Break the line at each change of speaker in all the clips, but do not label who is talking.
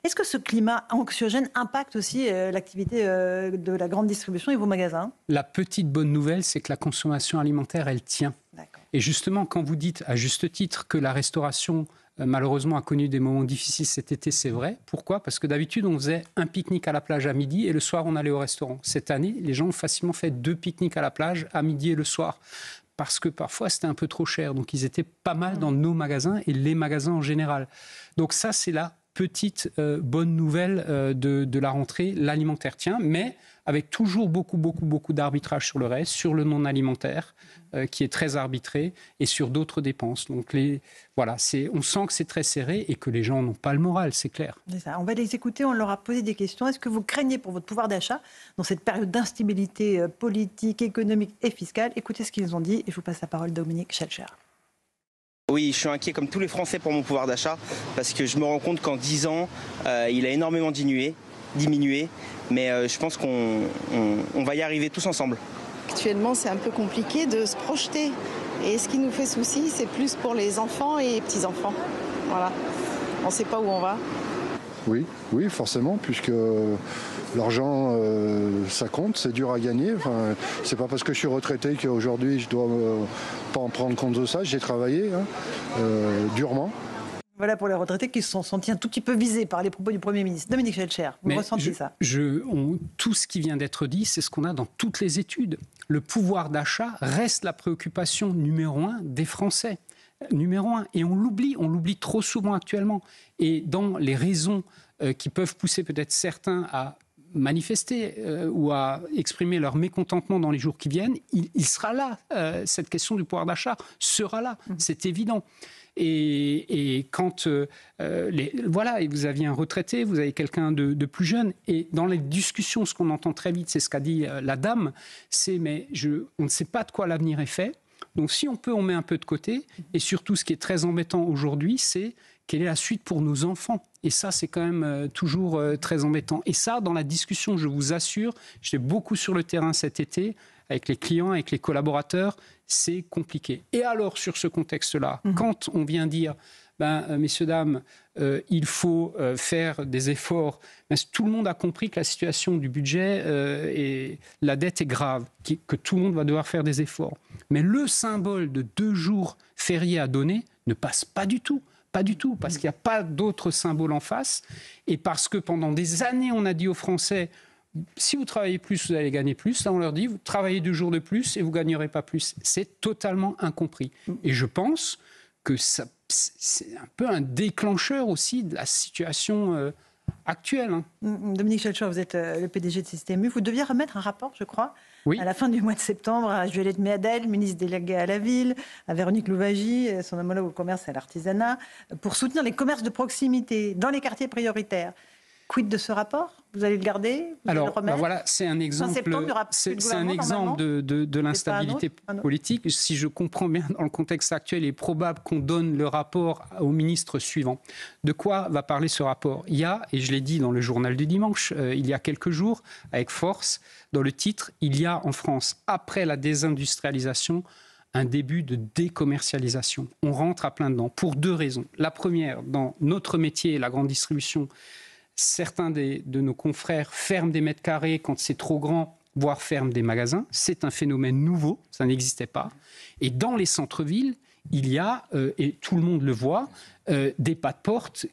Est-ce que ce climat anxiogène impacte aussi l'activité de la grande distribution et vos magasins?
La petite bonne nouvelle, c'est que la consommation alimentaire, elle tient.
D'accord.
Et justement, quand vous dites à juste titre que la restauration, malheureusement, a connu des moments difficiles cet été, c'est vrai. Pourquoi? Parce que d'habitude, on faisait un pique-nique à la plage à midi et le soir, on allait au restaurant. Cette année, les gens ont facilement fait 2 pique-niques à la plage à midi et le soir. Parce que parfois, c'était un peu trop cher. Donc, ils étaient pas mal dans nos magasins et les magasins en général. Donc ça, c'est la petite bonne nouvelle de la rentrée. L'alimentaire tient, mais avec toujours beaucoup d'arbitrage sur le reste, sur le non alimentaire, qui est très arbitré, et sur d'autres dépenses. Donc voilà, on sent que c'est très serré et que les gens n'ont pas le moral, c'est clair.
C'est ça. On va les écouter, on leur a posé des questions. Est-ce que vous craignez pour votre pouvoir d'achat dans cette période d'instabilité politique, économique et fiscale? Écoutez ce qu'ils ont dit et je vous passe la parole, Dominique Schelcher.
Oui, je suis inquiet comme tous les Français pour mon pouvoir d'achat parce que je me rends compte qu'en 10 ans, il a énormément diminué, mais je pense qu'on va y arriver tous ensemble.
Actuellement, c'est un peu compliqué de se projeter. Et ce qui nous fait souci, c'est plus pour les enfants et les petits-enfants. Voilà. On ne sait pas où on va.
Oui, forcément, puisque l'argent, ça compte, c'est dur à gagner. Enfin, c'est pas parce que je suis retraité qu'aujourd'hui je dois pas en prendre compte de ça. J'ai travaillé durement.
Voilà pour les retraités qui se sont sentis un tout petit peu visés par les propos du Premier ministre. Dominique Schelcher, vous ressentez ça?
Tout ce qui vient d'être dit, c'est ce qu'on a dans toutes les études. Le pouvoir d'achat reste la préoccupation numéro 1 des Français. Numéro 1. Et on l'oublie trop souvent actuellement. Et dans les raisons qui peuvent pousser peut-être certains à manifester ou à exprimer leur mécontentement dans les jours qui viennent, il sera là. Cette question du pouvoir d'achat sera là. C'est évident. Et quand voilà, et vous aviez un retraité, vous avez quelqu'un de plus jeune, et dans les discussions, ce qu'on entend très vite, c'est ce qu'a dit la dame, c'est on ne sait pas de quoi l'avenir est fait. Donc si on peut, on met un peu de côté. Et surtout, ce qui est très embêtant aujourd'hui, c'est quelle est la suite pour nos enfants. Et ça, c'est quand même toujours très embêtant. Et ça, dans la discussion, je vous assure, j'étais beaucoup sur le terrain cet été, avec les clients, avec les collaborateurs, c'est compliqué. Et alors, sur ce contexte-là, quand on vient dire, messieurs, dames, il faut faire des efforts, tout le monde a compris que la situation du budget et la dette est grave, que tout le monde va devoir faire des efforts. Mais le symbole de 2 jours fériés à donner ne passe pas du tout. Pas du tout, parce qu'il n'y a pas d'autre symbole en face. Et parce que pendant des années, on a dit aux Français, si vous travaillez plus, vous allez gagner plus. Là, on leur dit, vous travaillez 2 jours de plus et vous ne gagnerez pas plus. C'est totalement incompris. Et je pense que c'est un peu un déclencheur aussi de la situation actuelle.
Dominique Schelcher, vous êtes le PDG de CSTMU. Vous deviez remettre un rapport, je crois, à la fin du mois de septembre, à Juliette Méadel, ministre déléguée à la ville, à Véronique Louwagie, son homologue au commerce et à l'artisanat, pour soutenir les commerces de proximité dans les quartiers prioritaires. Quid de ce rapport? Vous allez le garder?
Alors, voilà, c'est un exemple, de l'instabilité politique. Si je comprends bien, dans le contexte actuel, il est probable qu'on donne le rapport au ministre suivant. De quoi va parler ce rapport? Il y a, et je l'ai dit dans le journal du dimanche, il y a quelques jours, avec force, dans le titre, il y a en France, après la désindustrialisation, un début de décommercialisation. On rentre à plein dedans, pour 2 raisons. La première, dans notre métier, la grande distribution, certains de nos confrères ferment des mètres carrés quand c'est trop grand, voire ferment des magasins. C'est un phénomène nouveau, ça n'existait pas. Et dans les centres-villes, il y a, et tout le monde le voit, des pas de porte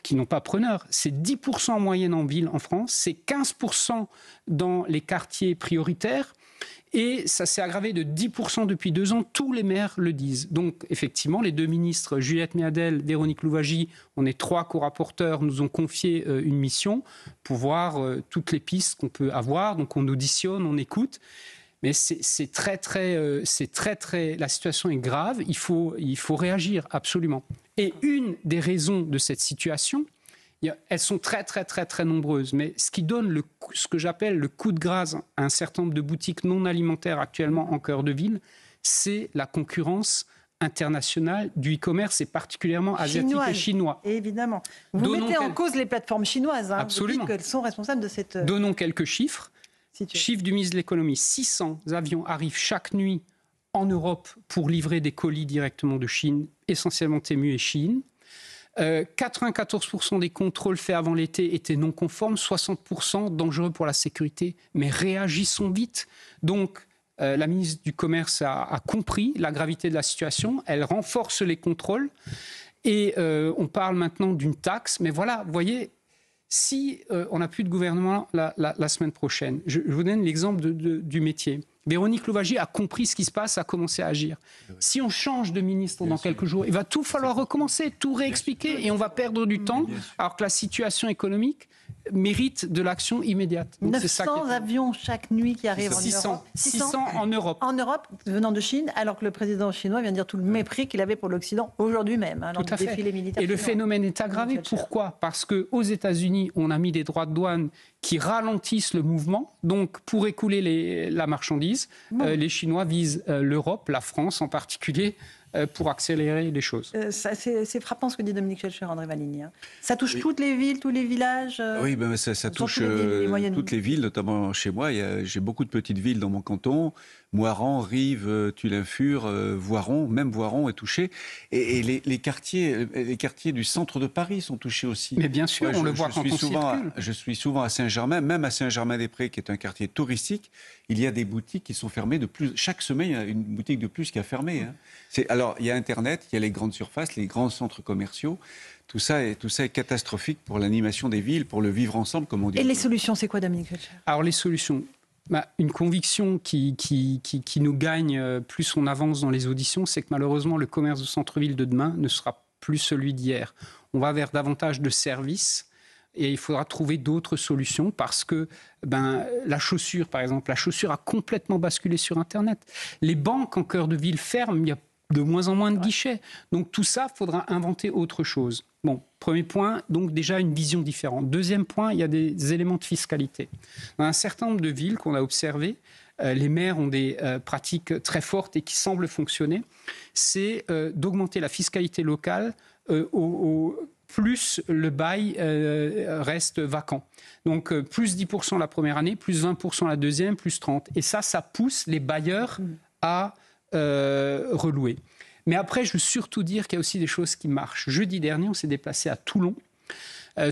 qui n'ont pas preneur. C'est 10% en moyenne en ville en France, c'est 15% dans les quartiers prioritaires. Et ça s'est aggravé de 10% depuis 2 ans. Tous les maires le disent. Donc, effectivement, les 2 ministres, Juliette Méadel, Véronique Louwagie, on est 3 co-rapporteurs, nous ont confié une mission pour voir toutes les pistes qu'on peut avoir. Donc, on auditionne, on écoute. Mais c'est très, la situation est grave. Il faut réagir, absolument. Et une des raisons de cette situation, elles sont très nombreuses, mais ce qui donne ce que j'appelle le coup de grâce à un certain nombre de boutiques non alimentaires actuellement en cœur de ville, c'est la concurrence internationale du e-commerce et particulièrement asiatique et chinois.
Évidemment. Vous mettez en cause les plateformes chinoises.
Absolument.
Vous dites qu'elles sont responsables de cette...
Donnons quelques chiffres. Chiffre du ministre de l'économie, 600 avions arrivent chaque nuit en Europe pour livrer des colis directement de Chine, essentiellement Temu et Chine. 94% des contrôles faits avant l'été étaient non conformes, 60% dangereux pour la sécurité. Mais réagissons vite. Donc, la ministre du Commerce a compris la gravité de la situation. Elle renforce les contrôles. Et on parle maintenant d'une taxe. Mais voilà, vous voyez, si on n'a plus de gouvernement la semaine prochaine, je vous donne l'exemple du métier. Véronique Louwagie a compris ce qui se passe, a commencé à agir. Si on change de ministre dans quelques jours, il va tout falloir recommencer, tout réexpliquer et on va perdre du temps alors que la situation économique mérite de l'action immédiate.
Donc 900 avions chaque nuit qui arrivent
600.
en Europe.
600 en Europe.
En Europe, venant de Chine, alors que le président chinois vient de dire tout le mépris qu'il avait pour l'Occident aujourd'hui même.
Tout à fait. Et le phénomène est aggravé. Pourquoi ? Parce qu'aux États-Unis, on a mis des droits de douane qui ralentissent le mouvement. Donc, pour écouler la marchandise, les Chinois visent l'Europe, la France en particulier, pour accélérer les choses.
C'est frappant ce que dit Dominique Schelcher, André Valigny. Ça touche toutes les villes, tous les villages.
Oui, ben ça touche toutes les villes, notamment chez moi. J'ai beaucoup de petites villes dans mon canton. Moiran, Rives, Tullin-Fur, Voiron, même Voiron est touché. Et les quartiers du centre de Paris sont touchés aussi.
Mais bien sûr, on le voit quand on circule.
Je suis souvent à Saint-Germain, même à Saint-Germain-des-Prés, qui est un quartier touristique. Il y a des boutiques qui sont fermées de plus. Chaque semaine, il y a une boutique de plus qui a fermé. Hein. Alors, il y a Internet, il y a les grandes surfaces, les grands centres commerciaux. Tout ça est catastrophique pour l'animation des villes, pour le vivre ensemble, comme on dit.
Et les solutions, c'est quoi, Dominique Schelcher ?
Alors, les solutions... une conviction qui nous gagne plus on avance dans les auditions, c'est que malheureusement, le commerce de centre-ville de demain ne sera plus celui d'hier. On va vers davantage de services et il faudra trouver d'autres solutions parce que la chaussure, par exemple, la chaussure a complètement basculé sur Internet. Les banques en cœur de ville ferment, il y a de moins en moins de guichets. Donc tout ça, il faudra inventer autre chose. Bon, premier point, donc déjà une vision différente. Deuxième point, il y a des éléments de fiscalité. Dans un certain nombre de villes qu'on a observées, les maires ont des pratiques très fortes et qui semblent fonctionner. C'est d'augmenter la fiscalité locale plus le bail reste vacant. Donc plus 10% la première année, plus 20% la deuxième, plus 30%. Et ça pousse les bailleurs à relouer. Mais après, je veux surtout dire qu'il y a aussi des choses qui marchent. Jeudi dernier, on s'est déplacé à Toulon.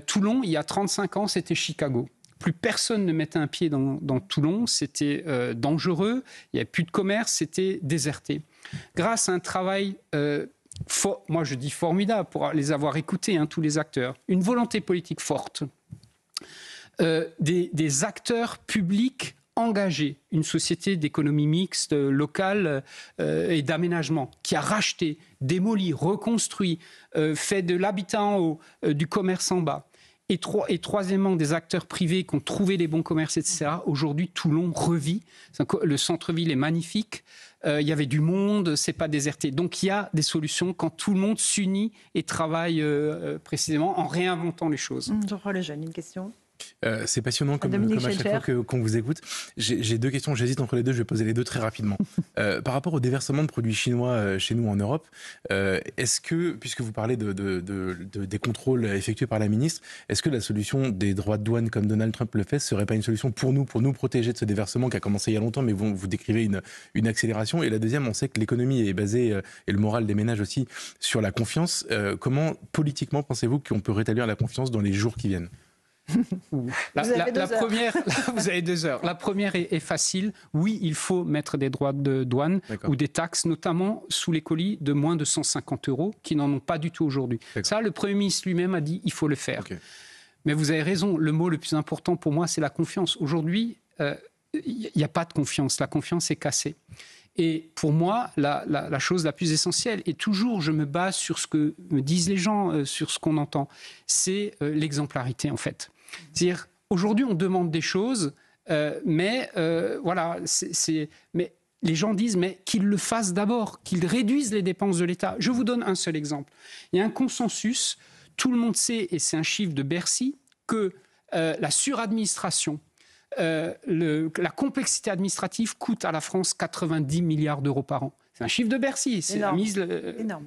Toulon, il y a 35 ans, c'était Chicago. Plus personne ne mettait un pied dans Toulon. C'était dangereux. Il n'y avait plus de commerce. C'était déserté. Grâce à un travail, moi je dis formidable, pour les avoir écoutés, tous les acteurs, une volonté politique forte, des acteurs publics engagé, une société d'économie mixte, locale et d'aménagement, qui a racheté, démoli, reconstruit, fait de l'habitat en haut, du commerce en bas. Et troisièmement, des acteurs privés qui ont trouvé les bons commerces, etc. Aujourd'hui, Toulon revit. Le centre-ville est magnifique. Il y avait du monde, c'est pas déserté. Donc il y a des solutions quand tout le monde s'unit et travaille précisément en réinventant les choses.
Jean-Paul Lejeune, une question ?
C'est passionnant comme à chaque fois qu'on vous écoute. J'ai deux questions, j'hésite entre les deux, je vais poser les deux très rapidement. Par rapport au déversement de produits chinois chez nous en Europe, est-ce que, puisque vous parlez des contrôles effectués par la ministre, est-ce que la solution des droits de douane comme Donald Trump le fait serait pas une solution pour nous protéger de ce déversement qui a commencé il y a longtemps, mais vous décrivez une accélération. Et la deuxième, on sait que l'économie est basée, et le moral des ménages aussi, sur la confiance. Comment, politiquement, pensez-vous qu'on peut rétablir la confiance dans les jours qui viennent ?
La première, vous avez 2 heures. La première est facile. Oui, il faut mettre des droits de douane ou des taxes, notamment sous les colis de moins de 150 € qui n'en ont pas du tout aujourd'hui. Ça, le Premier ministre lui-même a dit il faut le faire. Mais vous avez raison, le mot le plus important pour moi, c'est la confiance. Aujourd'hui, il n'y a pas de confiance. La confiance est cassée. Et pour moi, la chose la plus essentielle, et toujours je me base sur ce que me disent les gens, sur ce qu'on entend, c'est l'exemplarité en fait. C'est-à-dire, aujourd'hui on demande des choses, mais les gens disent mais qu'ils le fassent d'abord, qu'ils réduisent les dépenses de l'État. Je vous donne un seul exemple. Il y a un consensus, tout le monde sait, et c'est un chiffre de Bercy, que la suradministration, la complexité administrative coûte à la France 90 milliards d'euros par an. C'est un chiffre de Bercy. C'est la mise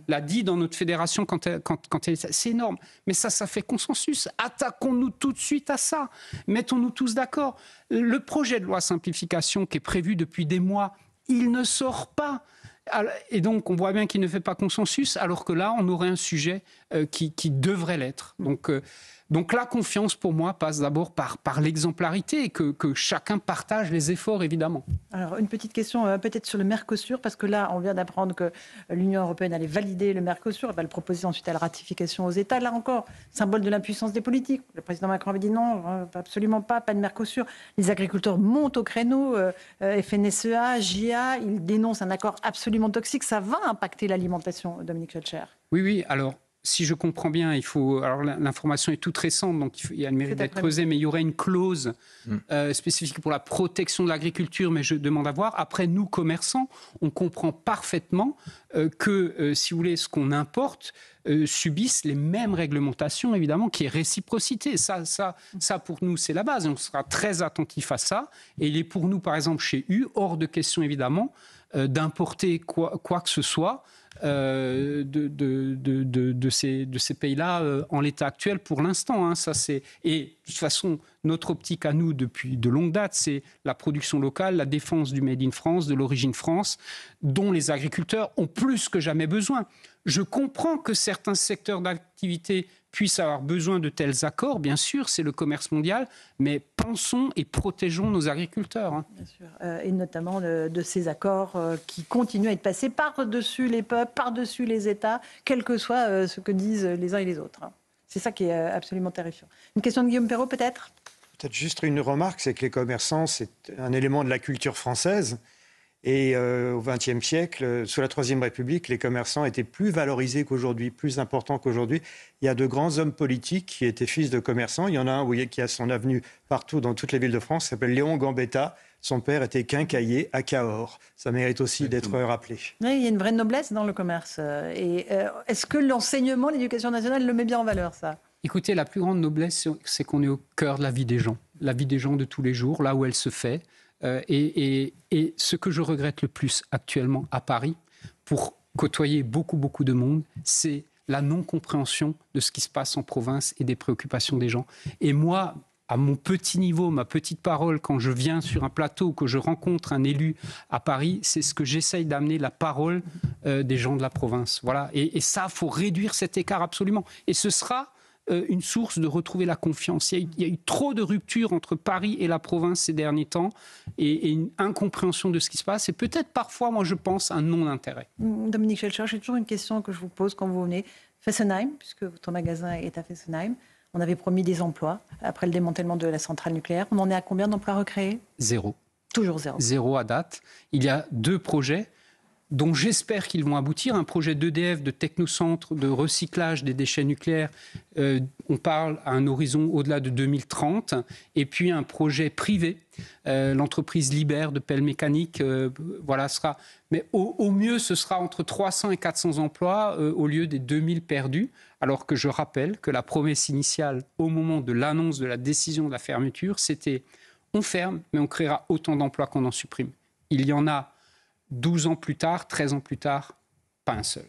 l'a dit dans notre fédération quand elle, c'est énorme. Mais ça fait consensus. Attaquons-nous tout de suite à ça. Mettons-nous tous d'accord. Le projet de loi simplification qui est prévu depuis des mois, il ne sort pas. Et donc, on voit bien qu'il ne fait pas consensus, alors que là, on aurait un sujet qui devrait l'être. Donc la confiance, pour moi, passe d'abord par l'exemplarité et que chacun partage les efforts, évidemment.
Alors, une petite question peut-être sur le Mercosur, parce que là, on vient d'apprendre que l'Union européenne allait valider le Mercosur, elle va le proposer ensuite à la ratification aux États. Là encore, symbole de l'impuissance des politiques. Le président Macron avait dit non, absolument pas de Mercosur. Les agriculteurs montent au créneau, FNSEA, JA, ils dénoncent un accord absolument toxique. Ça va impacter l'alimentation, Dominique Schoelcher.
Oui, alors... Si je comprends bien, alors l'information est toute récente, donc il y a le mérite d'être creusé, mais il y aurait une clause spécifique pour la protection de l'agriculture, mais je demande à voir. Après, nous, commerçants, on comprend parfaitement que, si vous voulez, ce qu'on importe subissent les mêmes réglementations, évidemment, qui est réciprocité. Ça, pour nous, c'est la base, et on sera très attentif à ça. Et il est pour nous, par exemple, chez U, hors de question, évidemment, d'importer quoi que ce soit de ces pays-là en l'état actuel pour l'instant. Et de toute façon, notre optique à nous depuis de longue date, c'est la production locale, la défense du Made in France, de l'origine France, dont les agriculteurs ont plus que jamais besoin. Je comprends que certains secteurs d'activité puissent avoir besoin de tels accords, bien sûr, c'est le commerce mondial, mais pensons et protégeons nos agriculteurs.
Bien sûr, et notamment de ces accords qui continuent à être passés par-dessus les peuples, par-dessus les États, quel que soit ce que disent les uns et les autres. C'est ça qui est absolument terrifiant. Une question de Guillaume Perrault, peut-être ?
Peut-être juste une remarque, c'est que les commerçants, c'est un élément de la culture française. Et au XXe siècle, sous la Troisième République, les commerçants étaient plus valorisés qu'aujourd'hui, plus importants qu'aujourd'hui. Il y a de grands hommes politiques qui étaient fils de commerçants. Il y en a un, vous voyez, qui a son avenue partout dans toutes les villes de France, s'appelle Léon Gambetta. Son père était quincaillier à Cahors. Ça mérite aussi d'être rappelé.
Oui, il y a une vraie noblesse dans le commerce. Et est-ce que l'enseignement, l'éducation nationale le met bien en valeur, ça ?
Écoutez, la plus grande noblesse, c'est qu'on est au cœur de la vie des gens de tous les jours, là où elle se fait. Et ce que je regrette le plus actuellement à Paris, pour côtoyer beaucoup de monde, c'est la non-compréhension de ce qui se passe en province et des préoccupations des gens. Et moi, à mon petit niveau, ma petite parole, quand je viens sur un plateau ou que je rencontre un élu à Paris, c'est ce que j'essaye d'amener, la parole des gens de la province. Voilà. Et ça, il faut réduire cet écart absolument. Et ce sera une source de retrouver la confiance. Il y a eu trop de ruptures entre Paris et la province ces derniers temps et une incompréhension de ce qui se passe et peut-être parfois, moi je pense, un non-intérêt.
Dominique Schoelcher, j'ai toujours une question que je vous pose quand vous venez. Fessenheim, puisque votre magasin est à Fessenheim, on avait promis des emplois après le démantèlement de la centrale nucléaire. On en est à combien d'emplois recréés ?
0.
Toujours 0.
0 à date. Il y a 2 projets dont j'espère qu'ils vont aboutir. Un projet d'EDF, de technocentre, de recyclage des déchets nucléaires. On parle à un horizon au-delà de 2030. Et puis un projet privé, l'entreprise Liber de pelle mécanique. Sera. Mais au mieux, ce sera entre 300 et 400 emplois au lieu des 2000 perdus. Alors que je rappelle que la promesse initiale, au moment de l'annonce de la décision de la fermeture, c'était on ferme, mais on créera autant d'emplois qu'on en supprime. Il y en a 12 ans plus tard, 13 ans plus tard, pas un seul.